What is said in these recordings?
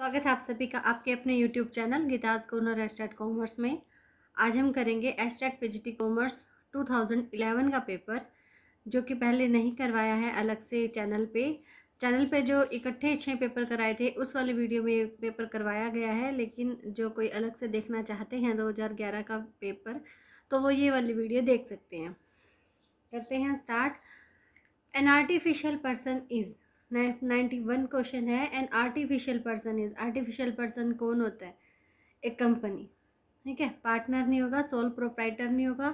स्वागत है आप सभी का आपके अपने YouTube channel Geeta's corner estate commerce में। आज हम करेंगे एस्टेट पीजीटी कॉमर्स 2011 का पेपर, जो कि पहले नहीं करवाया है अलग से चैनल पे जो इकट्ठे 6 पेपर कराए थे उस वाले वीडियो में पेपर करवाया गया है। लेकिन जो कोई अलग से देखना चाहते हैं 2011 का पेपर, तो वो ये वाली वीडियो देख सकते हैं। करते हैं start. An artificial person is 91 question है। An artificial person is, artificial person कौन होता है? एक कंपनी, ठीक है। पार्टनर नहीं होगा, सोल प्रोप्राइटर नहीं होगा,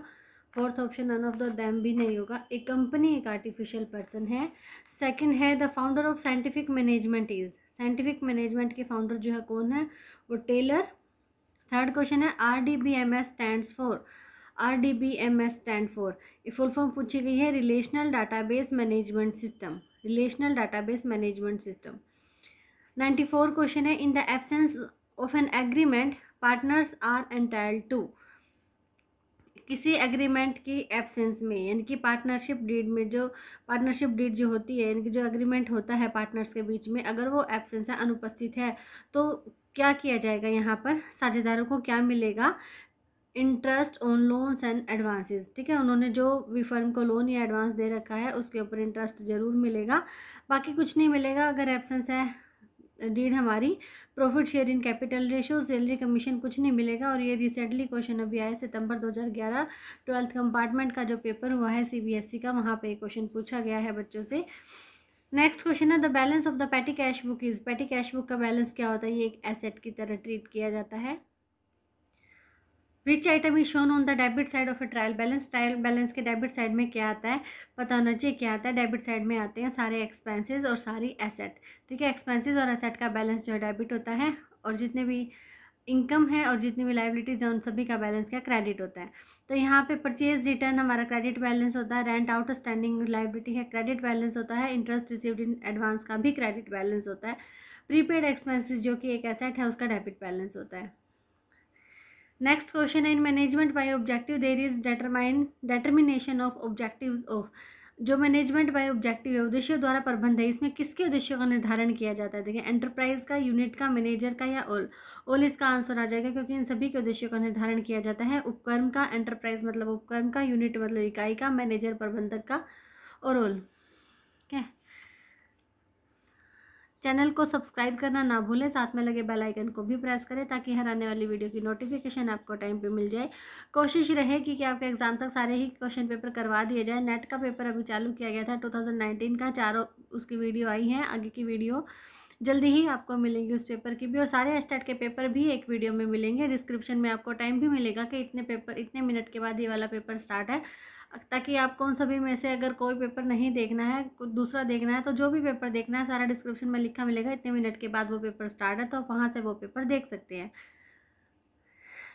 fourth option none of the them भी नहीं होगा। एक कंपनी एक आर्टिफिशियल पर्सन है। सेकंड है the founder of scientific management is, scientific management के फाउंडर जो है कौन है? वो टेलर। थर्ड क्वेश्चन है RDBMS stands for, RDBMS stand for, ये फुल फॉर्म पूछी गई है relational database management system, relational database management system. 94 question है in the absence of an agreement partners are एंटाइल्ड to, किसी एग्रीमेंट की एब्सेंस में, यानी कि पार्टनरशिप डीड में, जो पार्टनरशिप डीड जो होती है, यानी कि जो एग्रीमेंट होता है पार्टनर्स के बीच में, अगर वो एब्सेंस है, अनुपस्थित है, तो क्या किया जाएगा? यहाँ पर साझेदारों को क्या मिलेगा? Interest on loans and advances, ठीक है। उन्होंने जो भी फर्म को लोन या एडवांस दे रखा है उसके ऊपर इंटरेस्ट जरूर मिलेगा, बाकी कुछ नहीं मिलेगा अगर एब्सेंस है डीड हमारी। Profit share in capital ratio, salary commission कुछ नहीं मिलेगा। और ये रिसेंटली क्वेश्चन अभी आया सितंबर 2011 12th कंपार्टमेंट का जो पेपर हुआ है CBSE का, वहाँ पे क्वेश्चन पूछा गया है बच्चों से। नेक्स्ट क्वेश्चन है द बैलेंस ऑफ द पेटी कैश बुक इज, पेटी कैश बुक का बैलेंस क्या होता है? ये एक एसेट की तरह ट्रीट किया जाता है। विच item is shown on the debit side of A trial balance, trial balance के डेबिट साइड में क्या आता है? पता होना चाहिए क्या आता है। डेबिट साइड में आते हैं सारे एक्सपेंसेस और सारी एसेट, ठीक है। एक्सपेंसेस और एसेट का बैलेंस जो है डेबिट होता है, और जितने भी इनकम है और जितनी भी लाइबिलिटीज है उन सभी का बैलेंस क्या? क्रेडिट होता है। तो यहाँ पे परचेज रिटर्न हमारा क्रेडिट बैलेंस होता है, रेंट आउट स्टैंडिंग लाइबिलिटी है, क्रेडिट बैलेंस होता है, इंटरेस्ट रिसीव्ड इन एडवांस का भी क्रेडिट बैलेंस होता है, प्रीपेड एक्सपेंसेस जो कि एक एसेट है उसका डेबिट बैलेंस होता है। नेक्स्ट क्वेश्चन है in management by objective there is determination of objectives of, जो मैनेजमेंट बाय ऑब्जेक्टिव है, उद्देश्यों द्वारा प्रबंध है, इसमें किसके उद्देश्यों का निर्धारण किया जाता है? देखिए, एंटरप्राइज का, यूनिट का, मैनेजर का या ऑल इसका आंसर आ जाएगा, क्योंकि इन सभी के उद्देश्यों का निर्धारण किया जाता है। उपक्रम का, एंटरप्राइज मतलब उपक्रम का, यूनिट मतलब इकाई का, मैनेजर प्रबंधक का, और ऑल। ठीक है। चैनल को सब्सक्राइब करना ना भूलें, साथ में लगे बेल आइकन को भी प्रेस करें ताकि हर आने वाली वीडियो की नोटिफिकेशन आपको टाइम पे मिल जाए। कोशिश रहेगी कि आपके एग्जाम तक सारे ही क्वेश्चन पेपर करवा दिए जाए। नेट का पेपर अभी चालू किया गया था 2019 का, चारों उसकी वीडियो आई हैं, आगे की वीडियो जल्दी ही आपको मिलेंगी उस पेपर की भी, और सारे एस्टेट के पेपर भी एक वीडियो में मिलेंगे। डिस्क्रिप्शन में आपको टाइम भी मिलेगा कि इतने पेपर, इतने मिनट के बाद ये वाला पेपर स्टार्ट है, ताकि आपको उन सभी में से अगर कोई पेपर नहीं देखना है, कुछ दूसरा देखना है, तो जो भी पेपर देखना है सारा डिस्क्रिप्शन में लिखा मिलेगा, इतने मिनट के बाद वो पेपर स्टार्ट है, तो आप वहाँ से वो पेपर देख सकते हैं।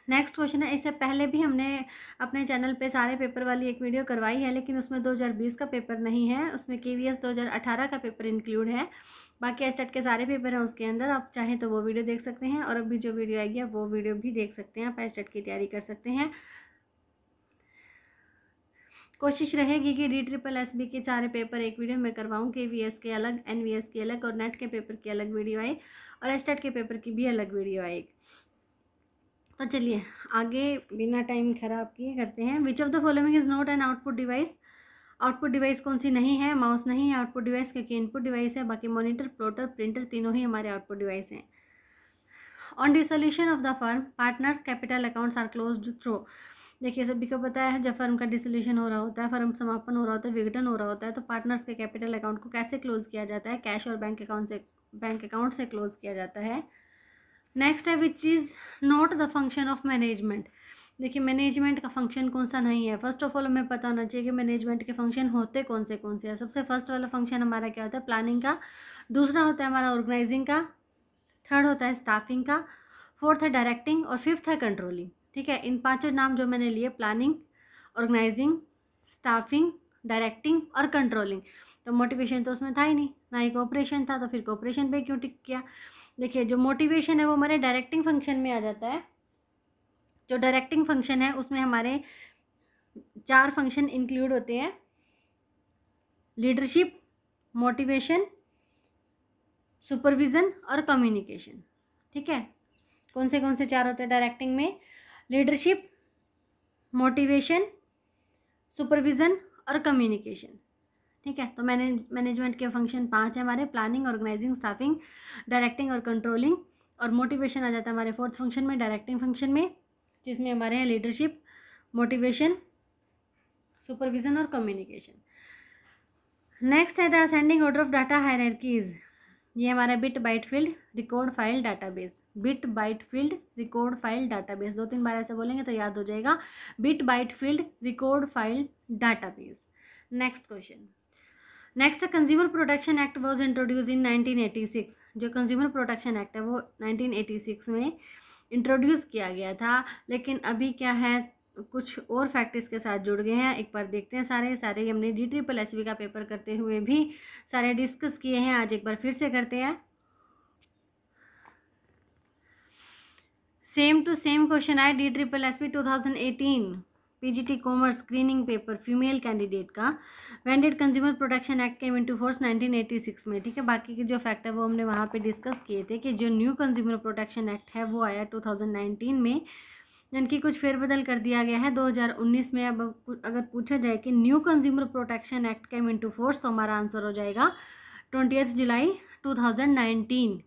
नेक्स्ट क्वेश्चन है, इससे पहले भी हमने अपने चैनल पे सारे पेपर वाली एक वीडियो करवाई है, लेकिन उसमें 2020 का पेपर नहीं है, उसमें KVS 2018 का पेपर इंक्लूड है। बाकी एस्टेट के सारे पेपर हैं उसके अंदर, आप चाहें तो वो वीडियो देख सकते हैं, और अभी जो वीडियो आएगी वो वीडियो भी देख सकते हैं, आप एस्टेट की तैयारी कर सकते हैं। कोशिश रहेगी कि DSSB के सारे पेपर एक वीडियो में करवाऊँ, KVS के अलग, NVS के अलग, और नेट के पेपर की अलग वीडियो आए, और एस्टेट के पेपर की भी अलग वीडियो आए। तो चलिए आगे बिना टाइम खराब किए करते हैं। Which of the following is not an output device, output device कौन सी नहीं है? माउस नहीं है आउटपुट डिवाइस, क्योंकि इनपुट डिवाइस है। बाकी मॉनिटर, प्लॉटर, प्रिंटर तीनों ही हमारे आउटपुट डिवाइस हैं। On dissolution of the firm partners capital accounts are closed through, देखिए सभी को पता है जब फर्म का डिसोल्यूशन हो रहा होता है, फर्म समापन हो रहा होता है, विघटन हो रहा होता है, तो पार्टनर्स के कैपिटल अकाउंट को कैसे क्लोज किया जाता है? कैश और बैंक अकाउंट से क्लोज किया जाता है। नेक्स्ट है विच is not the function of management, देखिए मैनेजमेंट का फंक्शन कौन सा नहीं है? फर्स्ट ऑफ ऑल हमें पता होना चाहिए कि मैनेजमेंट के फंक्शन होते कौन से हैं। सबसे फर्स्ट वाला फंक्शन हमारा क्या होता है? प्लानिंग का। दूसरा होता है हमारा ऑर्गेनाइजिंग का। थर्ड होता है स्टाफिंग का। फोर्थ है डायरेक्टिंग, और फिफ्थ है कंट्रोलिंग। ठीक है, इन पांचों नाम जो मैंने लिए, प्लानिंग, ऑर्गेनाइजिंग, स्टाफिंग, डायरेक्टिंग और कंट्रोलिंग, तो मोटिवेशन तो उसमें था ही नहीं, ना ही कोऑपरेशन था, तो फिर कोऑपरेशन पे क्यों टिक किया? देखिए जो मोटिवेशन है वो हमारे डायरेक्टिंग फंक्शन में आ जाता है। जो डायरेक्टिंग फंक्शन है उसमें हमारे 4 फंक्शन इंक्लूड होते हैं: लीडरशिप, मोटिवेशन, सुपरविजन और कम्युनिकेशन। ठीक है, कौन से 4 होते हैं डायरेक्टिंग में? लीडरशिप, मोटिवेशन, सुपरविज़न और कम्युनिकेशन। ठीक है, तो मैनेजमेंट के फंक्शन 5 है हमारे, प्लानिंग, ऑर्गेनाइजिंग, स्टाफिंग, डायरेक्टिंग और कंट्रोलिंग। और मोटिवेशन आ जाता है हमारे 4th फंक्शन में, डायरेक्टिंग फंक्शन में, जिसमें हमारे हैं लीडरशिप, मोटिवेशन, सुपरविज़न और कम्युनिकेशन। नेक्स्ट है the ascending order of data hierarchies. ये हमारा bit byte field record file database, bit byte field record file database, 2-3 बार ऐसे बोलेंगे तो याद हो जाएगा, bit byte field record file database. Next question, next consumer protection act was introduce in 1986। जो कंज्यूमर प्रोटेक्शन एक्ट है वो 1986 में इंट्रोड्यूस किया गया था, लेकिन अभी क्या है, कुछ और फैक्ट इसके साथ जुड़ गए हैं। एक बार देखते हैं, सारे हमने DSSB का पेपर करते हुए भी सारे डिस्कस किए हैं, आज एक बार फिर से करते हैं। सेम टू सेम क्वेश्चन आए DSSB 2018 PGT commerce screening paper female candidate का। When did consumer protection act came into force 1986 में। ठीक है, बाकी के जो फैक्ट है वो हमने वहाँ पे डिस्कस किए थे कि जो न्यू कंज्यूमर प्रोटेक्शन एक्ट है वो आया 2019 में, जिनकी कुछ फेरबदल कर दिया गया है 2019 में। अब अगर पूछा जाए कि new consumer protection act came into force, तो हमारा आंसर हो जाएगा 20 जुलाई 2019।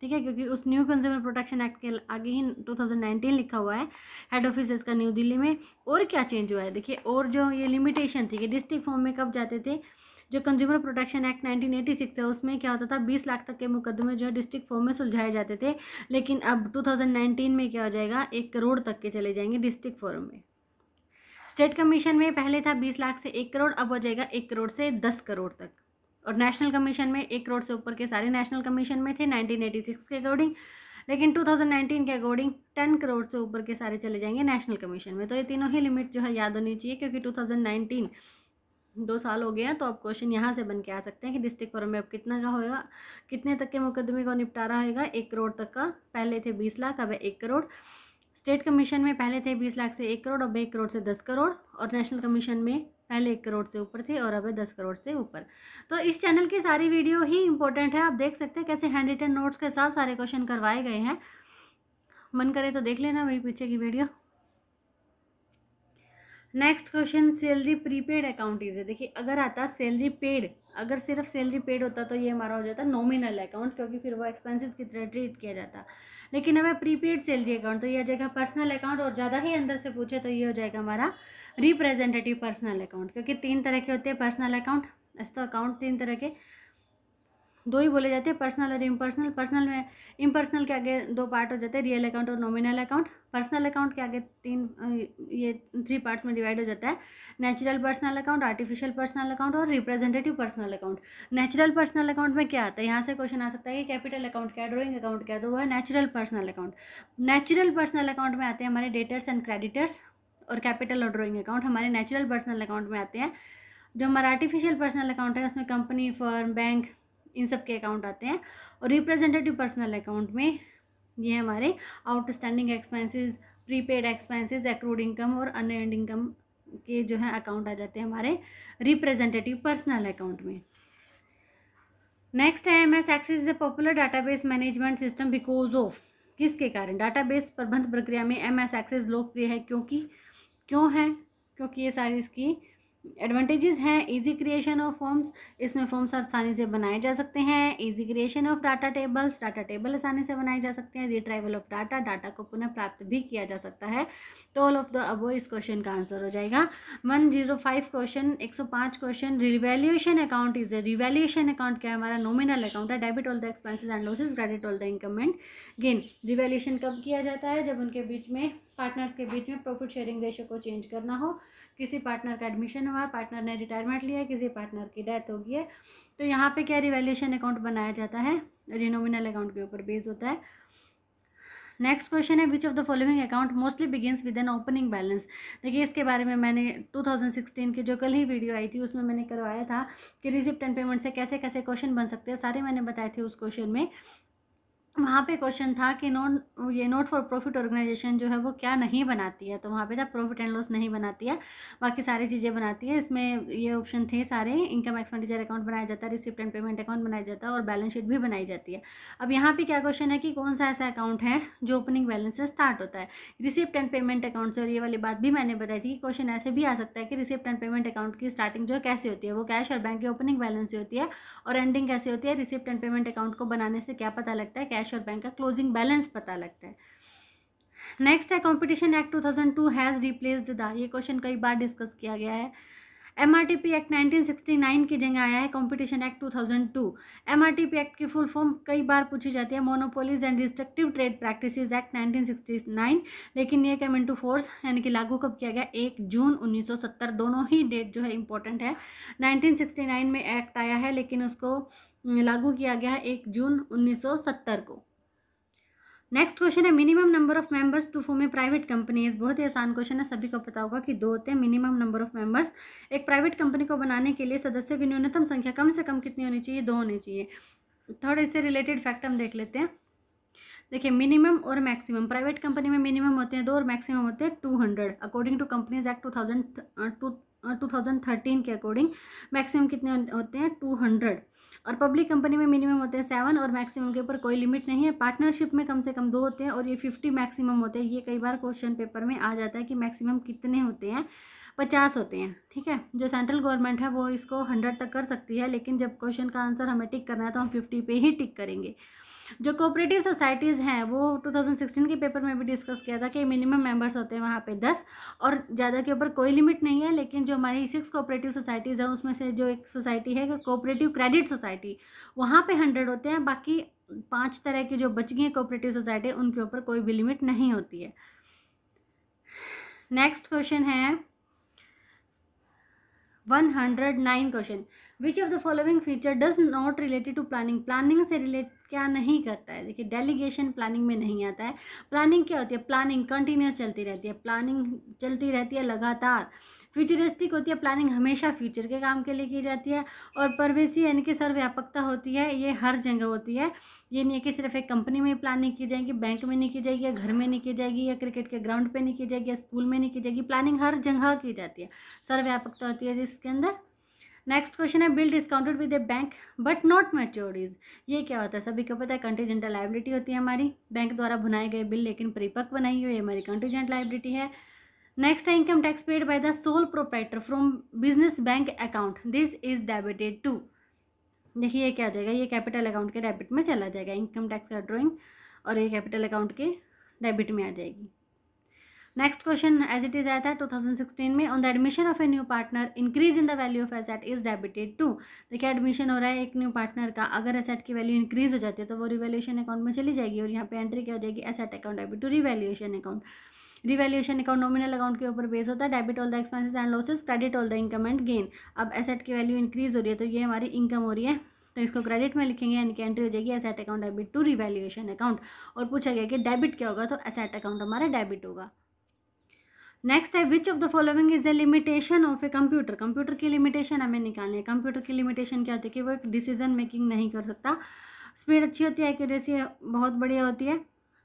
ठीक है, क्योंकि उस न्यू कंज्यूमर प्रोटेक्शन एक्ट के आगे ही 2019 लिखा हुआ है, हेड ऑफिस इसका न्यू दिल्ली में। और क्या चेंज हुआ है देखिए, और जो ये लिमिटेशन थी कि डिस्ट्रिक्ट फॉर्म में कब जाते थे, जो कंज्यूमर प्रोटेक्शन एक्ट 1986 है उसमें क्या होता था, 20 लाख तक के मुकदमे जो है डिस्ट्रिक्ट फॉर्म में सुलझाए जाते थे, लेकिन अब 2019 में क्या हो जाएगा, 1 करोड़ तक के चले जाएंगे डिस्ट्रिक्ट फॉर्म में। स्टेट कमीशन में पहले था 20 लाख से 1 करोड़, अब हो जाएगा 1 करोड़ से 10 करोड़ तक। और नेशनल कमीशन में 1 करोड़ से ऊपर के सारे नेशनल कमीशन में थे 1986 के अकॉर्डिंग, लेकिन 2019 के अकॉर्डिंग 10 करोड़ से ऊपर के सारे चले जाएंगे नेशनल कमीशन में। तो ये तीनों ही लिमिट जो है याद होनी चाहिए, क्योंकि 2019 2 साल हो गए हैं, तो अब क्वेश्चन यहाँ से बन के आ सकते हैं कि डिस्ट्रिक्ट फॉरम में अब कितना का होगा, कितने तक के मुकदमे को निपटारा होगा, 1 करोड़ तक का। पहले थे 20 लाख, अब है 1 करोड़। स्टेट कमीशन में पहले थे 20 लाख से 1 करोड़, अब 1 करोड़ से 10 करोड़। और नेशनल कमीशन में पहले 1 करोड़ से ऊपर थे और अब 10 करोड़ से ऊपर। तो इस चैनल की सारी वीडियो ही इंपॉर्टेंट है, आप देख सकते हैं कैसे हैंड रिटन नोट्स के साथ सारे क्वेश्चन करवाए गए हैं। मन करे तो देख लेना वही पीछे की video. Next question, salary prepaid account is है। देखिए, अगर आता सैलरी पेड, अगर सिर्फ सैलरी पेड होता तो ये हमारा हो जाता नॉमिनल अकाउंट, क्योंकि फिर वो एक्सपेंसेस की तरह ट्रीट किया जाता। लेकिन हमें प्रीपेड सैलरी अकाउंट, तो ये आ जाएगा पर्सनल अकाउंट, और ज़्यादा ही अंदर से पूछे तो ये हो जाएगा हमारा रिप्रेजेंटेटिव पर्सनल अकाउंट, क्योंकि 3 तरह के होते हैं पर्सनल अकाउंट। ऐसे तो अकाउंट 3 तरह के 2 ही बोले जाते हैं, पर्सनल और इम्पर्सनल। पर्सनल में इम्पर्सनल के आगे 2 पार्ट हो जाते हैं, रियल अकाउंट और नॉमिनल अकाउंट। पर्सनल अकाउंट के आगे 3 पार्ट्स में डिवाइड हो जाता है, natural personal account, artificial personal account और representative personal account. Natural personal account में क्या आता है, यहाँ से क्वेश्चन आ सकता है कि कैपिटल अकाउंट क्या है, ड्रॉइंग अकाउंट क्या है, तो वो है natural personal account. Natural personal account में आते हैं हमारे डेटर्स एंड क्रेडिटर्स, और कैपिटल और ड्रॉइंग अकाउंट हमारे नेचुरल पर्सनल अकाउंट में आते हैं। जो हमारा आर्टिफिशियल पर्सनल अकाउंट है उसमें कंपनी, फर्म, बैंक, इन सब के अकाउंट आते हैं। और रिप्रेजेंटेटिव पर्सनल अकाउंट में ये हमारे outstanding expenses, prepaid expenses, accrued income और अनएर्न्ड इनकम के जो है अकाउंट आ जाते हैं हमारे रिप्रेजेंटेटिव पर्सनल अकाउंट में। नेक्स्ट है MS access is a popular database management system because of, किसके कारण डाटाबेस प्रबंध प्रक्रिया में MS एक्सेस लोकप्रिय है, क्योंकि ये सारी इसकी एडवांटेजेस हैं। इजी क्रिएशन ऑफ फॉर्म्स, इसमें फॉर्म्स आसानी से बनाए जा सकते हैं। Easy creation of data tables, data table आसानी से बनाए जा सकते हैं। रिट्राइवल ऑफ डाटा, डाटा को पुनः प्राप्त भी किया जा सकता है। तो ऑल ऑफ द अबव इस क्वेश्चन का आंसर हो जाएगा। 105 question, 105 question. Revaluation account is a, revaluation account क्या है, हमारा नॉमिनल अकाउंट है। Debit all the expenses and losses, credit all the income and gain. Revaluation कब किया जाता है, जब उनके बीच में, पार्टनर्स के बीच में प्रॉफिट शेयरिंग रेशो को चेंज करना हो, किसी पार्टनर का एडमिशन हुआ, पार्टनर ने रिटायरमेंट लिया, किसी पार्टनर की डेथ हो गई है, तो यहाँ पे क्या रिवैल्यूएशन अकाउंट बनाया जाता है, नॉमिनल अकाउंट के ऊपर बेस होता है। नेक्स्ट क्वेश्चन है, which of the following account mostly begins with an opening balance. देखिए, इसके बारे में मैंने 2016 की जो कल ही वीडियो आई थी उसमें मैंने करवाया था कि रिसिप्ट एंड पेमेंट से कैसे कैसे क्वेश्चन बन सकते हैं, सारे मैंने बताए थे उस क्वेश्चन में। वहाँ पे क्वेश्चन था कि नोट फॉर प्रॉफिट ऑर्गेनाइजेशन जो है वो क्या नहीं बनाती है, तो वहाँ पे था प्रॉफिट एंड लॉस नहीं बनाती है, बाकी सारी चीज़ें बनाती है। इसमें ये ऑप्शन थे सारे, इनकम एक्सपेंडिचर अकाउंट बनाया जाता है, रिसिप्ट एंड पेमेंट अकाउंट बनाया जाता है और बैलेंस शीट भी बनाई जाती है। अब यहाँ पे क्या क्वेश्चन है कि कौन सा ऐसा अकाउंट है जो ओपनिंग बैलेंस से स्टार्ट होता है। रिसिप्ट एंड पेमेंट अकाउंट से, और ये वाली बात भी मैंने बताई थी कि क्वेश्चन ऐसे भी आ सकता है कि रिसिप्ट एंड पेमेंट अकाउंट की स्टार्टिंग जो कैसे होती है, वो कैश और बैंक के ओपनिंग बैलेंस से होती है, और एंडिंग कैसे होती है, रिसिप्ट एंड पेमेंट अकाउंट को बनाने से क्या पता लगता है, कैश और बैंक का क्लोजिंग बैलेंस पता लगता है। नेक्स्ट है competition act 2002 has replaced the, ये क्वेश्चन कई बार डिस्कस किया गया है। MRTP एक्ट 1969 की जगह आया है कंपटीशन एक्ट 2002। MRTP एक्ट की फुल फॉर्म कई बार पूछी जाती है, monopolies and restrictive trade practices act 1969, लेकिन ये कम इनटू फोर्स यानी कि लागू कब किया गया, 1 जून 1970। दोनों ही डेट जो है इंपॉर्टेंट है। 1969 में एक्ट आया है लेकिन उसको लागू किया गया है 1 जून 1970 को। नेक्स्ट क्वेश्चन है minimum number of members to form a private companies. बहुत ही आसान क्वेश्चन है, सभी को पता होगा कि 2 होते हैं मिनिमम नंबर ऑफ मेंबर्स। एक प्राइवेट कंपनी को बनाने के लिए सदस्यों की न्यूनतम संख्या कम से कम कितनी होनी चाहिए, 2 होनी चाहिए। थोड़े इससे रिलेटेड फैक्ट हम देख लेते हैं। देखिए मिनिमम और मैक्सिमम, प्राइवेट कंपनी में मिनिमम होते हैं 2 और मैक्सिमम होते हैं 200 अकॉर्डिंग टू कंपनीज एक्ट 2013 के अकॉर्डिंग। मैक्सिमम कितने होते हैं, 200। और पब्लिक कंपनी में मिनिमम होते हैं 7 और मैक्सिमम के ऊपर कोई लिमिट नहीं है। पार्टनरशिप में कम से कम 2 होते हैं और ये 50 मैक्सिमम होते हैं। ये कई बार क्वेश्चन पेपर में आ जाता है कि मैक्सिमम कितने होते हैं, 50 होते हैं। ठीक है, जो सेंट्रल गवर्नमेंट है वो इसको 100 तक कर सकती है, लेकिन जब क्वेश्चन का आंसर हमें टिक करना है तो हम 50 पे ही टिक करेंगे। जो कोऑपरेटिव सोसाइटीज़ हैं वो 2016 के पेपर में भी डिस्कस किया था कि मिनिमम मेंबर्स होते हैं वहाँ पे 10 और ज़्यादा के ऊपर कोई लिमिट नहीं है। लेकिन जो हमारी 6 कोऑपरेटिव सोसाइटीज़ हैं उसमें से जो एक सोसाइटी है कोऑपरेटिव क्रेडिट सोसाइटी, वहाँ पे 100 होते हैं। बाकी 5 तरह की जो बच गई कोऑपरेटिव सोसाइटी उनके ऊपर कोई भी लिमिट नहीं होती है। नेक्स्ट क्वेश्चन है 109 question, which of the following feature does not related to planning. Planning से रिलेट क्या नहीं करता है। देखिए डेलीगेशन प्लानिंग में नहीं आता है। प्लानिंग क्या होती है, प्लानिंग कंटिन्यूस चलती रहती है, प्लानिंग चलती रहती है लगातार। फ्यूचरिस्टिक होती है, प्लानिंग हमेशा फ्यूचर के काम के लिए की जाती है। और परवेसी यानी कि सर्वव्यापकता होती है, ये हर जगह होती है। ये नहीं है कि सिर्फ एक कंपनी में प्लानिंग की जाएगी, बैंक में नहीं की जाएगी, या घर में नहीं की जाएगी, या क्रिकेट के ग्राउंड पे नहीं की जाएगी, या स्कूल में नहीं की जाएगी। प्लानिंग हर जगह की जाती है, सर्वव्यापकता होती है जिसके अंदर। नेक्स्ट क्वेश्चन है bill discounted with a bank but not matured is. ये क्या होता है, सभी को पता है कंटीजेंटल लायबिलिटी होती है हमारी। बैंक द्वारा भुनाए गए बिल लेकिन परिपक्व नहीं हुए, हमारी कंटीजेंट लायबिलिटी है। नेक्स्ट है income tax paid by the sole proprietor from business bank account, this is debited to. देखिए ये क्या हो जाएगा, ये कैपिटल अकाउंट के डेबिट में चला जाएगा, इनकम टैक्स का ड्रॉइंग, और ये कैपिटल अकाउंट के डेबिट में आ जाएगी। Next question as it is आया था 2016 में, on the admission of a new partner increase in the value of asset is debited to. देखिए एडमिशन हो रहा है एक न्यू पार्टनर का, अगर एसेट की वैल्यू इंक्रीज हो जाती है तो वो रिवैल्यूएशन अकाउंट में चली जाएगी, और यहाँ पे एंट्री क्या हो जाएगी, asset account debit to revaluation account. Revaluation account nominal account के ऊपर बेस होता है, debit all the expenses and losses, credit all the income and gain. अब एसेट की वैल्यू इंक्रीज हो रही है तो ये हमारी इनकम हो रही है, तो इसको क्रेडिट में लिखेंगे, यानी कि एंट्री हो जाएगी asset account debit to revaluation account. और पूछा गया कि डेबिट क्या होगा, तो एसेट अकाउंट हमारा डेबिट होगा। नेक्स्ट है which of the following is a limitation of a computer. Computer की लिमिटेशन हमें निकालनी है। कंप्यूटर की लिमिटेशन क्या होती है कि वो एक डिसीजन मेकिंग नहीं कर सकता। स्पीड अच्छी होती है, एक्यूरेसी बहुत बढ़िया होती है।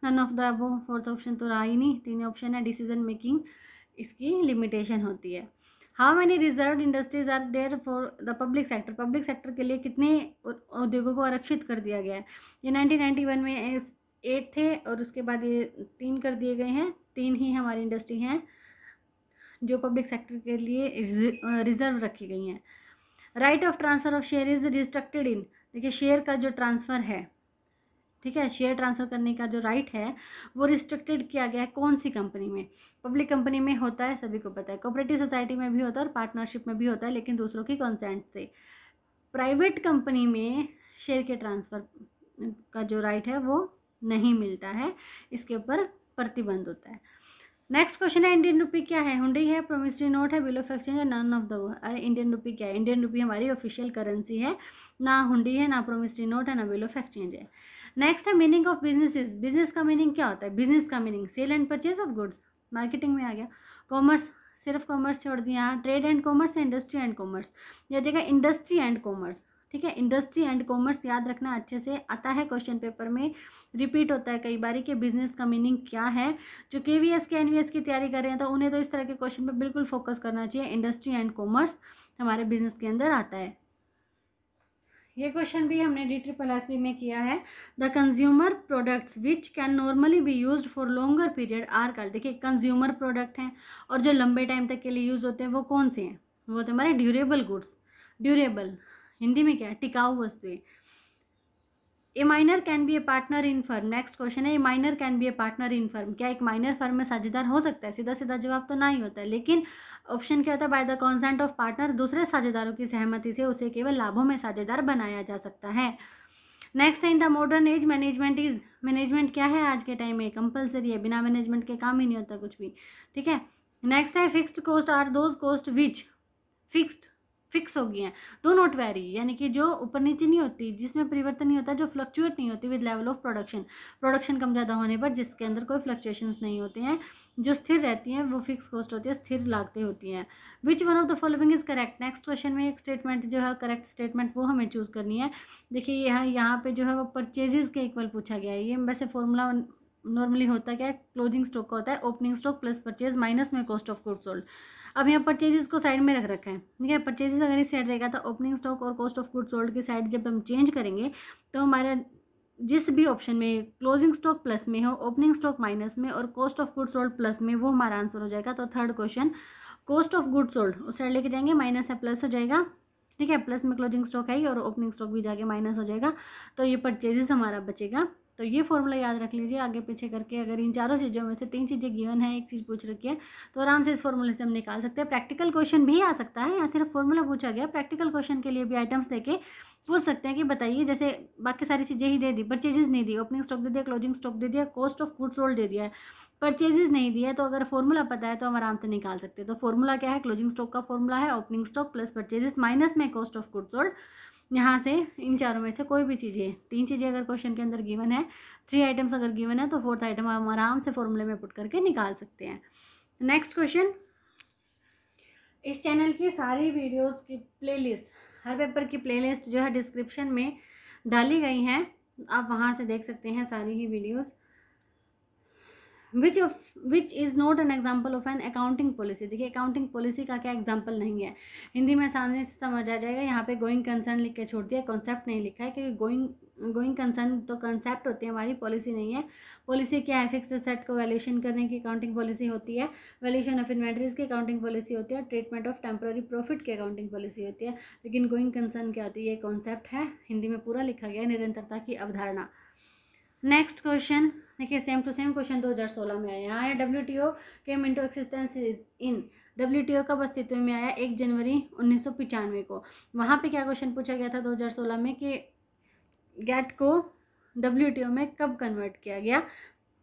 None of the above, fourth option तो रहा ही नहीं, 3 ऑप्शन है। डिसीजन मेकिंग इसकी लिमिटेशन होती है। How many reserve industries are there for the public sector. Public sector के लिए कितने उद्योगों को आरक्षित कर दिया गया है। ये 1991 में 8 थे और उसके बाद ये 3 कर दिए गए हैं। 3 ही हमारी इंडस्ट्री हैं जो पब्लिक सेक्टर के लिए रिजर्व रखी गई हैं। Right of transfer of share is restricted इन। देखिए शेयर का जो ट्रांसफ़र है, ठीक है, शेयर ट्रांसफ़र करने का जो राइट है वो रिस्ट्रिक्टेड किया गया है कौन सी कंपनी में। पब्लिक कंपनी में होता है, सभी को पता है। कोऑपरेटिव सोसाइटी में भी होता है और पार्टनरशिप में भी होता है, लेकिन दूसरों की कंसेंट से। प्राइवेट कंपनी में शेयर के ट्रांसफ़र का जो राइट है वो नहीं मिलता है, इसके ऊपर प्रतिबंध होता है। नेक्स्ट क्वेश्चन है इंडियन रुपी क्या है। हुंडी है, प्रोमिसरी नोट है, बिल ऑफ एक्सचेंज है, नन ऑफ द। अरे इंडियन रुपी क्या है, इंडियन रुपी हमारी ऑफिशियल करेंसी है। ना हुंडी है, ना प्रोमिसरी नोट है, ना बिल ऑफ एक्सचेंज है। नेक्स्ट है मीनिंग ऑफ बिजनेसेस। बिजनेस का मीनिंग क्या होता है, बिजनेस का meaning sale and purchase of goods, marketing में आ गया। कॉमर्स, सिर्फ कॉमर्स छोड़ दिया। ट्रेड एंड कॉमर्स है, इंडस्ट्री एंड कॉमर्स, या जगह इंडस्ट्री एंड कॉमर्स। ठीक है। इंडस्ट्री एंड कॉमर्स याद रखना अच्छे से, आता है क्वेश्चन पेपर में, रिपीट होता है कई बार कि बिजनेस का मीनिंग क्या है। जो KVS के NVS की तैयारी कर रहे हैं तो उन्हें तो इस तरह के क्वेश्चन पे बिल्कुल फोकस करना चाहिए। इंडस्ट्री एंड कॉमर्स हमारे बिजनेस के अंदर आता है। ये क्वेश्चन भी हमने DSSB में किया है। The consumer products which can normally be used for longer period are called. देखिए कंज्यूमर प्रोडक्ट हैं और जो लंबे टाइम तक के लिए यूज़ होते हैं वो कौन से हैं, वो होते हैं हमारे ड्यूरेबल गुड्स। ड्यूरेबल हिंदी में क्या है, टिकाऊ वस्तुएं। A minor can be a partner in firm. Next question है, a minor can be a partner in firm. क्या एक माइनर फर्म में साझेदार हो सकता है? सीधा सीधा जवाब तो नहीं होता है, लेकिन ऑप्शन क्या होता है, by the consent of partner, दूसरे साझेदारों की सहमति से उसे केवल लाभों में साझेदार बनाया जा सकता है। नेक्स्ट है, in the modern age management is, management क्या है आज के टाइम में, कंपलसरी है, बिना मैनेजमेंट के काम ही नहीं होता कुछ भी, ठीक है। नेक्स्ट है, fixed cost are those cost which fix हो गई हैं, डू नॉट वेरी, यानी कि जो ऊपर नीचे नहीं होती, जिसमें परिवर्तन नहीं होता, जो फ्लक्चुएट नहीं होती विद लेवल ऑफ प्रोडक्शन कम ज़्यादा होने पर, जिसके अंदर कोई फ्लक्चुएशंस नहीं होते हैं, जो स्थिर रहती हैं वो फिक्स कॉस्ट होती है, स्थिर लागतें होती हैं। Which one of the following is correct. Next question में एक स्टेटमेंट जो है करेक्ट स्टेटमेंट वो हमें चूज़ करनी है। देखिए यहाँ पे जो है वो परचेजेस के इक्वल पूछा गया है। ये वैसे फॉर्मूला नॉर्मली होता क्या है, क्लोजिंग स्टॉक का होता है, opening stock plus purchase minus में कॉस्ट ऑफ गुड्स सोल्ड। अब यहाँ परचेजेस को साइड में रख रखा है, ठीक है। परचेजेस अगर इस साइड रहेगा तो ओपनिंग स्टॉक और कॉस्ट ऑफ गुड्स सोल्ड की साइड जब हम चेंज करेंगे तो हमारा जिस भी ऑप्शन में क्लोजिंग स्टॉक प्लस में हो, ओपनिंग स्टॉक माइनस में और cost of goods sold plus में, वो हमारा आंसर हो जाएगा। तो third question, cost of goods sold उस साइड लेके जाएंगे, माइनस है प्लस हो जाएगा, ठीक है। प्लस में क्लोजिंग स्टॉक है और ओपनिंग स्टॉक भी जाके माइनस हो जाएगा, तो ये परचेजेस हमारा बचेगा। तो ये फॉर्मूला याद रख लीजिए आगे पीछे करके। अगर इन चारों चीज़ों में से 3 चीज़ें गिवन है, एक चीज़ पूछ रखी है, तो आराम से इस फॉर्मूले से हम निकाल सकते हैं। प्रैक्टिकल क्वेश्चन भी आ सकता है, यहाँ सिर्फ फॉर्मूला पूछा गया। प्रैक्टिकल क्वेश्चन के लिए भी आइटम्स देके पूछ सकते हैं कि बताइए, जैसे बाकी सारी चीज़ें ही दे दी, परचेजेस नहीं दी, ओपनिंग स्टॉक दे दिया, क्लोजिंग स्टॉक दे दिया, कॉस्ट ऑफ गुड्स सोल्ड दे दिया है, परचेजेस नहीं दिया है, तो अगर फॉर्मूला पता है तो हम आराम से निकाल सकते हैं। तो फॉर्मूला क्या है, क्लोजिंग स्टॉक का फॉर्मूला है opening stock plus purchases minus में कॉस्ट ऑफ गुड्स सोल्ड। यहाँ से इन चारों में से कोई भी चीज़ें, 3 चीज़ें अगर क्वेश्चन के अंदर गिवन है, 3 आइटम्स अगर गिवन है, तो 4th आइटम हम आराम से फॉर्मूले में पुट करके निकाल सकते हैं। नेक्स्ट क्वेश्चन, इस चैनल की सारी वीडियोस की प्लेलिस्ट, हर पेपर की प्लेलिस्ट जो है डिस्क्रिप्शन में डाली गई हैं, आप वहाँ से देख सकते हैं सारी ही videos. Which is not an example of an accounting policy. देखिए अकाउंटिंग पॉलिसी का क्या एग्जाम्पल नहीं है, हिंदी में आसानी से समझ आ जाएगा। यहाँ पे गोइंग कंसर्न लिख के छोड़ दिया, कॉन्सेप्ट नहीं लिखा है, क्योंकि गोइंग कंसर्न तो कंसेप्ट होती है, हमारी पॉलिसी नहीं है। पॉलिसी क्या है, फिक्स्ड एसेट को वैल्यूएशन करने की अकाउंटिंग पॉलिसी होती है, वैल्यूएशन ऑफ इन्वेंटरीज की अकाउंटिंग पॉलिसी होती है, ट्रीटमेंट ऑफ टेम्पररी प्रॉफिट की अकाउंटिंग पॉलिसी होती है। लेकिन गोइंग कंसर्न क्या होती है, ये कॉन्सेप्ट है, हिंदी में पूरा लिखा गया है, निरंतरता की अवधारणा। नेक्स्ट क्वेश्चन देखिए, सेम टू सेम क्वेश्चन 2016 में आया। यहाँ है WTO केम इनटू एक्सिस्टेंस इन। WTO कब अस्तित्व में आया, 1 जनवरी 1995 को। वहाँ पे क्या क्वेश्चन पूछा गया था 2016 में कि गैट को WTO में कब कन्वर्ट किया गया,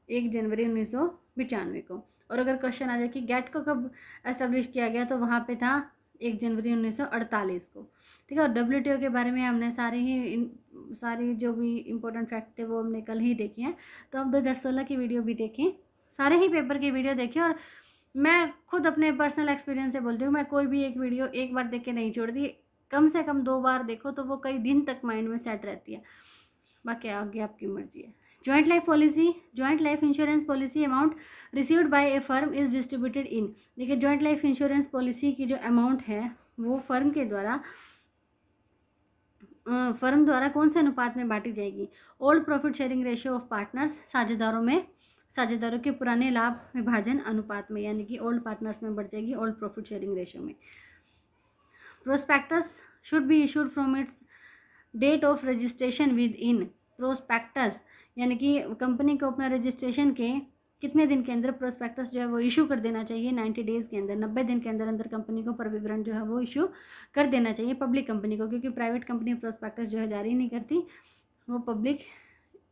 1 जनवरी 1995 को। और अगर क्वेश्चन आ जाए कि गैट को कब एस्टेब्लिश किया गया, तो वहाँ पे था 1 जनवरी 1948 को, ठीक है। और WTO के बारे में हमने सारी जो भी इम्पोर्टेंट फैक्ट थे वो हमने कल ही देखे हैं, तो आप 2016 की वीडियो भी देखें, सारे ही पेपर की वीडियो देखें। और मैं खुद अपने पर्सनल एक्सपीरियंस से बोलती हूँ, मैं कोई भी एक वीडियो एक बार देख के नहीं छोड़ती, कम से कम 2 बार देखो तो वो कई दिन तक माइंड में सेट रहती है। बाकी आगे आपकी मर्जी है। Joint life policy, joint life insurance policy amount received by A firm is distributed in. देखिए जॉइंट लाइफ इंश्योरेंस पॉलिसी की जो अमाउंट है वो फर्म द्वारा कौन से अनुपात में बांटी जाएगी, old profit sharing ratio of partners, साझेदारों के पुराने लाभ विभाजन अनुपात में, यानी कि ओल्ड पार्टनर्स में बढ़ जाएगी, ओल्ड प्रॉफिट शेयरिंग रेशियो में। Prospectus should be issued from its date of registration within. Prospectus यानी कि कंपनी को अपना रजिस्ट्रेशन के कितने दिन के अंदर प्रोस्पेक्टस जो है वो इशू कर देना चाहिए, 90 डेज़ के अंदर, 90 दिन के अंदर कंपनी को परिविवरण जो है वो इशू कर देना चाहिए पब्लिक कंपनी को, क्योंकि प्राइवेट कंपनी प्रोस्पेक्टस जो है जारी नहीं करती, वो पब्लिक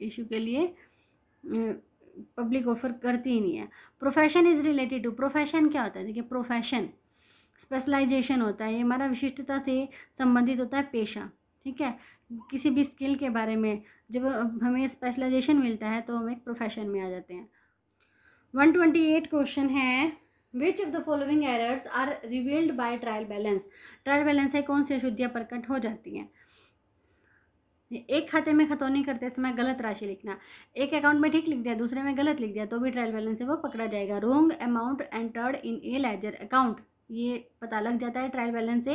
इशू के लिए पब्लिक ऑफर करती ही नहीं है। Profession is related to, profession क्या होता है, देखिए प्रोफेशन स्पेशलाइजेशन होता है, ये हमारा विशिष्टता से संबंधित होता है पेशा, ठीक है। किसी भी स्किल के बारे में जब हमें स्पेशलाइजेशन मिलता है तो हम एक प्रोफेशन में आ जाते हैं। 128 क्वेश्चन है, which of the following errors are revealed by trial balance. Trial balance है कौन सी अशुद्धियाँ प्रकट हो जाती हैं। एक खाते में खतौनी करते समय गलत राशि लिखना, एक अकाउंट में ठीक लिख दिया, दूसरे में गलत लिख दिया तो भी ट्रायल बैलेंस है वो पकड़ा जाएगा। Wrong amount entered in A ledger account, ये पता लग जाता है ट्रायल बैलेंस से।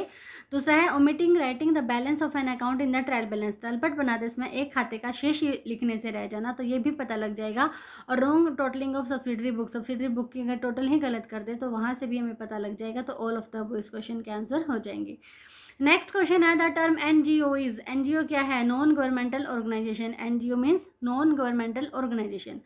दूसरा है omitting writing the balance of an account in the trial balance, तलपट बनाते इसमें एक खाते का शेष लिखने से रह जाना, तो ये भी पता लग जाएगा। और wrong totalling of subsidiary book की अगर टोटल ही गलत कर दे तो वहाँ से भी हमें पता लग जाएगा। तो ऑल ऑफ द इस क्वेश्चन के आंसर हो जाएंगे। नेक्स्ट क्वेश्चन है the term NGO is, NGO क्या है? Non governmental organisation, NGO means non governmental organisation.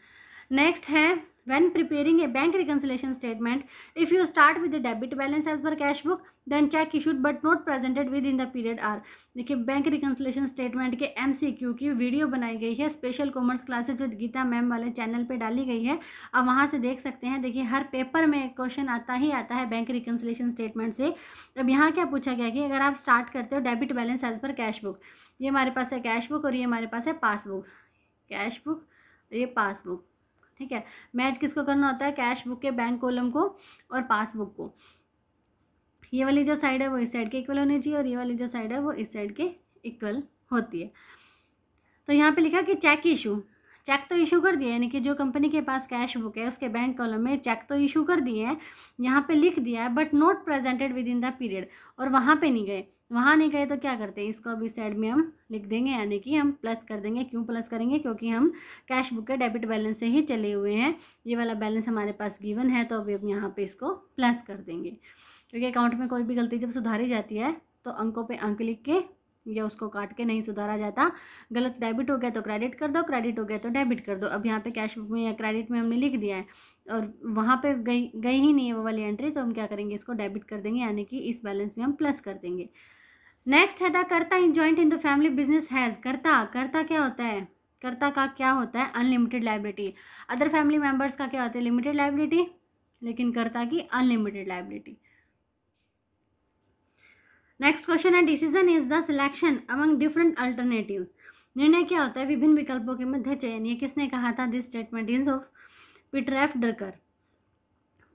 Next है when preparing a bank reconciliation statement, if you start with the debit balance as per cash book, then check issued but not presented within the period are। देखिए bank reconciliation statement के MCQ की video बनाई गई है, special commerce classes with Geeta ma'am वाले channel पे डाली गई है, आप वहाँ से देख सकते हैं। देखिए हर पेपर में क्वेश्चन आता ही आता है बैंक रिकन्सिलेशन स्टेटमेंट से। अब यहाँ क्या पूछा गया कि अगर आप स्टार्ट करते हो debit balance as per cash book, ये हमारे पास है कैश बुक और ये हमारे पास है पासबुक, कैश बुक ये पासबुक, ठीक है। मैच किसको करना होता है? कैश बुक के बैंक कॉलम को और पासबुक को। ये वाली जो साइड है वो इस साइड के इक्वल होनी चाहिए और ये वाली जो साइड है वो इस साइड के इक्वल होती है। तो यहाँ पे लिखा कि चेक इशू, चेक तो इशू कर दिए, यानी कि जो कंपनी के पास कैश बुक है उसके बैंक कॉलम में चेक तो इशू कर दिए हैं, यहाँ पे लिख दिया है but not presented with in the period, और वहाँ पे नहीं गए। वहाँ नहीं गए तो क्या करते हैं, इसको अभी साइड में हम लिख देंगे, यानी कि हम प्लस कर देंगे। क्यों प्लस करेंगे? क्योंकि हम कैश बुक के डेबिट बैलेंस से ही चले हुए हैं, ये वाला बैलेंस हमारे पास गिवन है, तो अभी हम यहाँ पे इसको प्लस कर देंगे। क्योंकि अकाउंट में कोई भी गलती जब सुधारी जाती है तो अंकों पे अंक लिख के या उसको काट के नहीं सुधारा जाता। गलत डेबिट हो गया तो क्रेडिट कर दो, क्रेडिट हो गया तो डेबिट कर दो। अब यहाँ पे कैश बुक में या क्रेडिट में हमने लिख दिया है और वहाँ पे गई ही नहीं है वो वाली एंट्री, तो हम क्या करेंगे, इसको डेबिट कर देंगे, यानी कि इस बैलेंस में हम प्लस कर देंगे। नेक्स्ट है द कर्ता in joint in the family business has, कर्ता क्या होता है? कर्ता का क्या होता है? Unlimited liability. Other family members का क्या होता है? लिमिटेड लायबिलिटी, लेकिन कर्ता की अनलिमिटेड लायबिलिटी। नेक्स्ट क्वेश्चन है decision is the selection among different alternatives, निर्णय क्या होता है विभिन्न विकल्पों के मध्य चयन। ये किसने कहा था? This statement is of Peter F Drucker.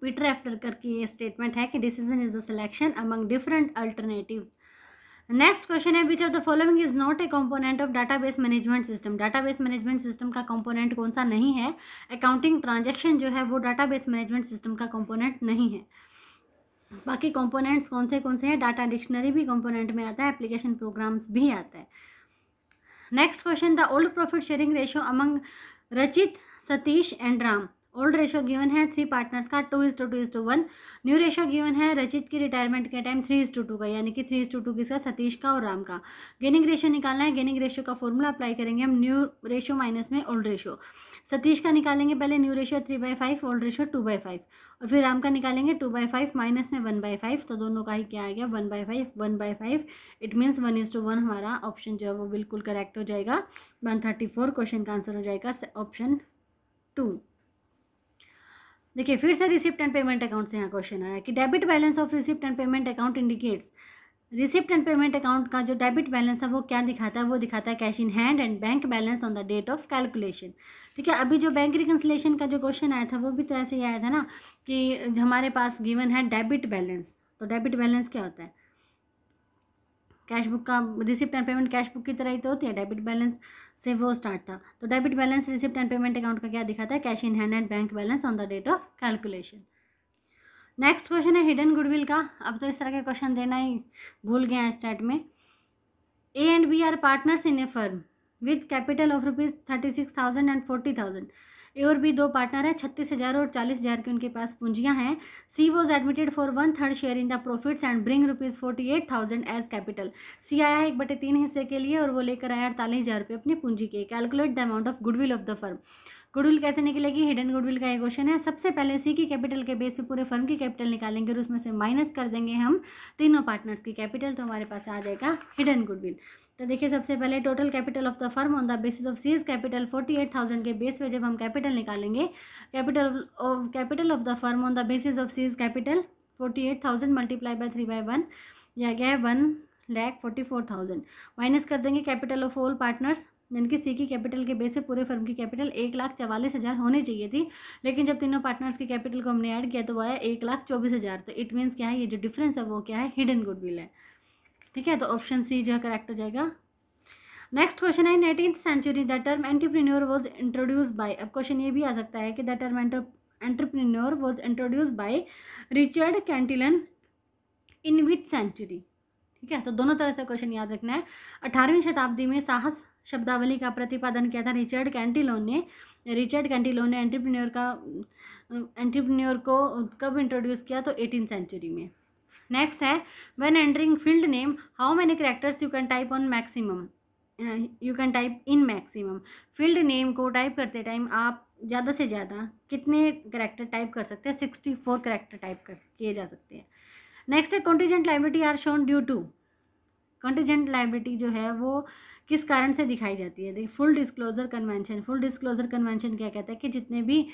Peter F Drucker की ये स्टेटमेंट है कि decision is the selection among different alternative. Next question है which of the following is not a component of database management system. Database management system का component कौन सा नहीं है? अकाउंटिंग ट्रांजैक्शन जो है वो डाटाबेस मैनेजमेंट सिस्टम का कंपोनेंट नहीं है। बाकी कंपोनेंट्स कौन से हैं? डाटा डिक्शनरी भी कंपोनेंट में आता है, एप्लीकेशन प्रोग्राम्स भी आता है। Next question the old profit sharing ratio among Rachit, Satish and Ram. Old ratio given है 3 पार्टनर्स का 2:2:1। न्यू रेशियो गिवन है रचित की रिटायरमेंट के टाइम 3:2 का, यानी कि 3:2 किसका? सतीश का और राम का। गेनिंग रेशियो निकालना है, गेनिंग रेशियो का फॉर्मूला अप्लाई करेंगे हम, न्यू रेशियो माइनस में ओल्ड रेशियो। सतीश का निकालेंगे पहले न्यू रेशियो 3/5, ओल्ड रेशियो 2/5, और फिर राम का निकालेंगे 2/5 माइनस में 1/5, तो दोनों का ही क्या आ गया? 1/5। इट मीन्स 1:1 हमारा ऑप्शन जो है वो बिल्कुल करेक्ट हो जाएगा। 134 क्वेश्चन का आंसर हो जाएगा ऑप्शन 2। देखिए फिर से रिसिप्ट एंड पेमेंट अकाउंट से यहाँ क्वेश्चन आया कि debit balance of receipt and payment account indicates. Receipt and payment account का जो डेबिट बैलेंस है वो क्या दिखाता है? वो दिखाता है cash in hand and bank balance on the date of calculation. ठीक है, अभी जो बैंक रिकन्सिलेशन का जो क्वेश्चन आया था वो भी तो ऐसे ही आया था ना कि हमारे पास गिवन है डेबिट बैलेंस, तो डेबिट बैलेंस क्या होता है? कैश बुक का receipt and payment cash book की तरह ही तो होती है, डेबिट बैलेंस से वो स्टार्ट था। तो debit balance receipt and payment account का क्या दिखाता है? Cash in hand and bank balance on the date of calculation. Next question है हिडन गुडविल का। अब तो इस तरह के क्वेश्चन देना ही भूल गए हैं स्टार्ट में। A and B are partners in a firm with capital of ₹36,000 and 40,000। A और बी 2 पार्टनर है, 36,000 और 40,000 की उनके पास पूंजियां हैं। C was admitted for 1/3 share in the profits and bring ₹48,000 as capital. C आया है 1/3 हिस्से के लिए और वो लेकर आया 48,000 रुपये अपनी पूंजी के। Calculate the amount of goodwill of the firm. Goodwill कैसे निकलेगी? हिडन गुडविल का ये क्वेश्चन है। सबसे पहले सी की कैपिटल के बेस पे पूरे फर्म की कैपिटल निकालेंगे और उसमें से माइनस कर देंगे हम तीनों पार्टनर्स की कैपिटल, तो हमारे पास आ जाएगा हिडन गुडविल। तो देखिए सबसे पहले total capital of the firm on the basis of seize capital 48,000 के बेस पे जब हम कैपिटल निकालेंगे, capital of the firm on the basis of seize capital 48,000 multiply by 3/1 यह गया है 1,44,000। माइनस कर देंगे कैपिटल ऑफ ऑल पार्टनर्स, जिनकी सी की कैपिटल के बेस पे पूरे फर्म की कैपिटल 1,44,000 होनी चाहिए थी, लेकिन जब तीनों पार्टनर्स की कैपिटल को हमने ऐड किया तो वो आया 1,24,000। तो इट मीन्स क्या है? ये जो डिफरेंस है वो क्या है? हिडन गुडविल है। ठीक है, तो ऑप्शन सी जो है करेक्ट हो जाएगा। नेक्स्ट क्वेश्चन है, in 18th century the term entrepreneur was introduce by. अब क्वेश्चन ये भी आ सकता है कि the term entrepreneur was introduce by Richard Cantillon in which century. ठीक है, तो दोनों तरह से क्वेश्चन याद रखना है। 18वीं शताब्दी में साहस शब्दावली का प्रतिपादन किया था रिचर्ड कैंटिलोन ने एंटरप्रेन्योर को कब इंट्रोड्यूस किया, तो 18th सेंचुरी में। नेक्स्ट है, when entering field name how many characters you can type in maximum. Field name को टाइप करते टाइम आप ज़्यादा से ज़्यादा कितने कैरेक्टर टाइप कर सकते हैं? 64 कैरेक्टर टाइप किए जा सकते हैं। नेक्स्ट है, contingent liability are shown due to. Contingent liability जो है वो किस कारण से दिखाई जाती है? देखिए, full disclosure convention. Full disclosure convention क्या कहता है कि जितने भी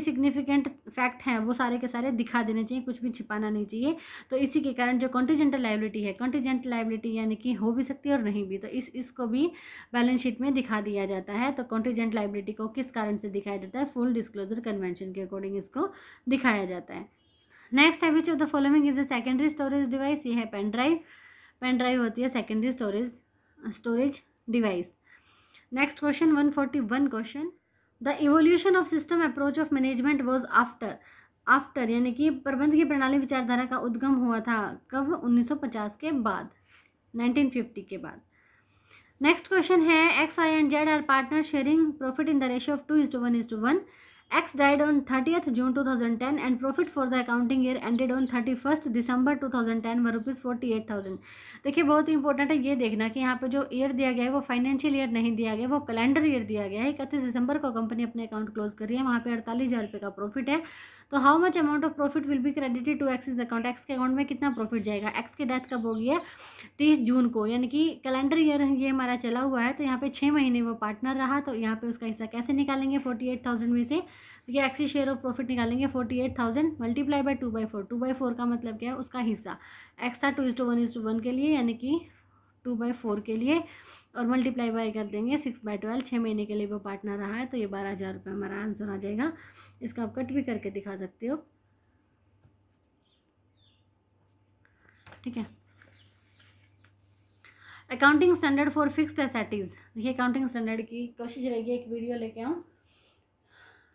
सिग्निफिकेंट फैक्ट हैं वो सारे के सारे दिखा देने चाहिए, कुछ भी छिपाना नहीं चाहिए। तो इसी के कारण जो कॉन्टीजेंटल लायबिलिटी है, कॉन्टीजेंट लायबिलिटी यानी कि हो भी सकती है और नहीं भी, तो इसको भी बैलेंस शीट में दिखा दिया जाता है। तो कॉन्टीजेंट लायबिलिटी को किस कारण से दिखाया जाता है? फुल डिस्क्लोजर कन्वेंशन के अकॉर्डिंग इसको दिखाया जाता है। नेक्स्ट है, which of the following is a secondary storage device. ये है पेन ड्राइव। पेन ड्राइव होती है secondary storage device. Next question 141 question, the evolution of system approach of management was after यानी कि प्रबंध की प्रणाली विचारधारा का उद्गम हुआ था कब? 1950 के बाद, 1950 के बाद। नेक्स्ट क्वेश्चन है, X, Y and Z are partner sharing profit in the ratio of 2:1:1। X died on 30th June 2010 and profit for the accounting year ended on 31st December 2010 were ₹48,000। देखिए, बहुत ही इंपॉर्टेंट है ये देखना कि यहाँ पे जो ईयर दिया गया है वो फाइनेंशियल ईयर नहीं दिया गया, वो कैलेंडर ईयर दिया गया है। 31 दिसंबर को कंपनी अपने अकाउंट क्लोज कर रही है, वहाँ पे 48,000 रुपये का प्रॉफिट है। तो how much amount of profit will be credited to Axis account. X के अकाउंट में कितना प्रॉफिट जाएगा? एक्स की डेथ कब होगी है? 30 जून को, यानी कि कैलेंडर ईयर ये हमारा चला हुआ है, तो यहाँ पे 6 महीने वो पार्टनर रहा, तो यहाँ पे उसका हिस्सा कैसे निकालेंगे? 48,000 में से ये एक्सी शेयर ऑफ प्रॉफिट निकालेंगे 48,000 मल्टीप्लाई बाय 2/4। 2/4 का मतलब क्या है? उसका हिस्सा। एक्स था 2:1:1 के लिए, यानी कि 2/4 के लिए, और मल्टीप्लाई बाय कर देंगे 6/12। 6 महीने के लिए वो पार्टनर रहा है, तो ये 12,000 रुपये हमारा आंसर आ जाएगा। इसका आप कट भी करके दिखा सकते हो। ठीक है, accounting standard for fixed assets. देखिए, अकाउंटिंग स्टैंडर्ड की कोशिश रहेगी एक वीडियो लेके आऊँ,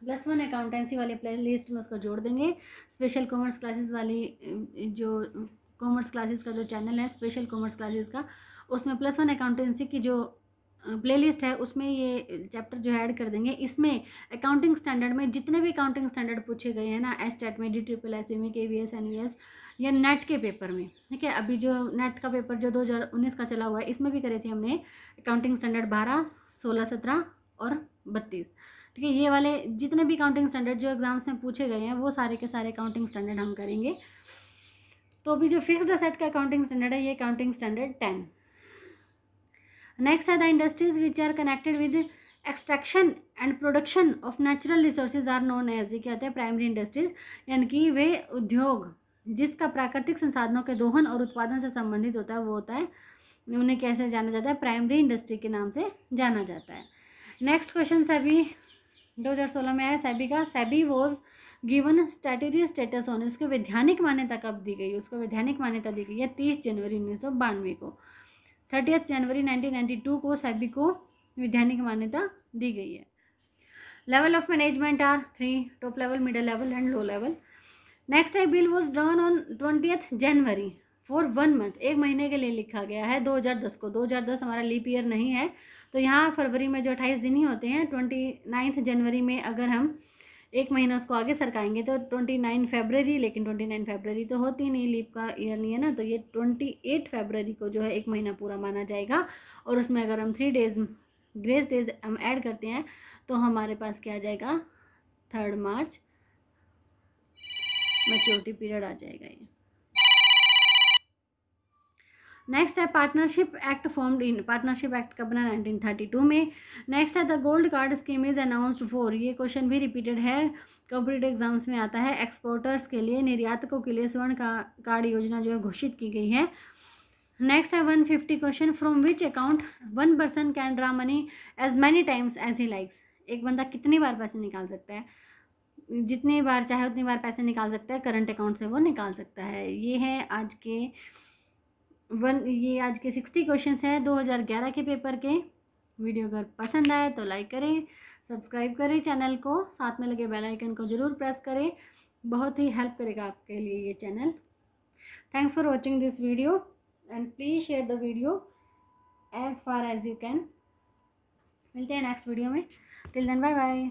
+1 अकाउंटेंसी वाले प्ले लिस्ट में उसको जोड़ देंगे। स्पेशल कॉमर्स क्लासेस वाली जो कॉमर्स क्लासेस का जो चैनल है स्पेशल कॉमर्स क्लासेस का, उसमें +1 अकाउंटेंसी की जो प्लेलिस्ट है उसमें ये चैप्टर जो है ऐड कर देंगे। इसमें अकाउंटिंग स्टैंडर्ड में जितने भी अकाउंटिंग स्टैंडर्ड पूछे गए हैं ना, एस्टेट में, DSSS में, KVS, NVS या नेट के पेपर में, ठीक है, अभी जो नेट का पेपर जो 2019 का चला हुआ है, इसमें भी करे थे हमने अकाउंटिंग स्टैंडर्ड 12, 16, 17 और 32। ठीक है, ये वाले जितने भी अकाउंटिंग स्टैंडर्ड जो एग्जाम्स में पूछे गए हैं वो सारे के सारे अकाउंटिंग स्टैंडर्ड हम करेंगे। तो अभी जो फिक्स्ड असेट का अकाउंटिंग स्टैंडर्ड है, ये अकाउंटिंग स्टैंडर्ड 10। नेक्स्ट है, the industries which are connected with extraction and production of natural resources are known as. ये क्या होता है? प्राइमरी इंडस्ट्रीज, यानी कि वे उद्योग जिसका प्राकृतिक संसाधनों के दोहन और उत्पादन से संबंधित होता है, वो होता है, उन्हें कैसे जाना जाता है? प्राइमरी इंडस्ट्री के नाम से जाना जाता है। नेक्स्ट क्वेश्चन सेबी 2016 में आया। सेबी का, SEBI was given statutory status on. उसको वैधानिक मान्यता कब दी गई? उसको वैधानिक मान्यता दी गई है 30 जनवरी 1992 को। 30 जनवरी 1992 को सेबी को वैधानिक मान्यता दी गई है। Level of management are 3, top level, middle level and low level. Next है, bill was drawn on 20 January for 1 month. 1 महीने के लिए लिखा गया है 2010 को। 2010 हमारा लीप ईयर नहीं है, तो यहाँ फरवरी में जो 28 दिन ही होते हैं, 29 जनवरी में अगर हम 1 महीना उसको आगे सरकाएंगे तो 29 फरवरी, लेकिन 29 फरवरी तो होती नहीं, लीप का ईयर नहीं है ना, तो ये 28 फरवरी को जो है 1 महीना पूरा माना जाएगा। और उसमें अगर हम 3 डेज ग्रेस डेज हम ऐड करते हैं तो हमारे पास क्या आ जाएगा? 3 मार्च मैच्योरिटी पीरियड आ जाएगा ये। नेक्स्ट है, partnership act formed in. Partnership act कब बना? 1932 में। नेक्स्ट है, the gold card scheme is announced for. ये क्वेश्चन भी रिपीटेड है, कॉम्पिटिटिव एग्जाम्स में आता है। एक्सपोर्टर्स के लिए, निर्यातकों के लिए स्वर्ण कार्ड योजना जो है घोषित की गई है। नेक्स्ट है 150 question, from which account 1 person can draw money as many times as he likes. एक बंदा कितनी बार पैसे निकाल सकता है? जितनी बार चाहे उतनी बार पैसे निकाल सकता है, करंट अकाउंट से वो निकाल सकता है। ये है आज के ये आज के 60 क्वेश्चंस हैं 2011 के पेपर के। वीडियो अगर पसंद आए तो लाइक करें, सब्सक्राइब करें चैनल को, साथ में लगे बेल आइकन को ज़रूर प्रेस करें, बहुत ही हेल्प करेगा आपके लिए ये channel. Thanks for watching this video and please share the video as far as you can. मिलते हैं नेक्स्ट वीडियो में। Till then bye bye.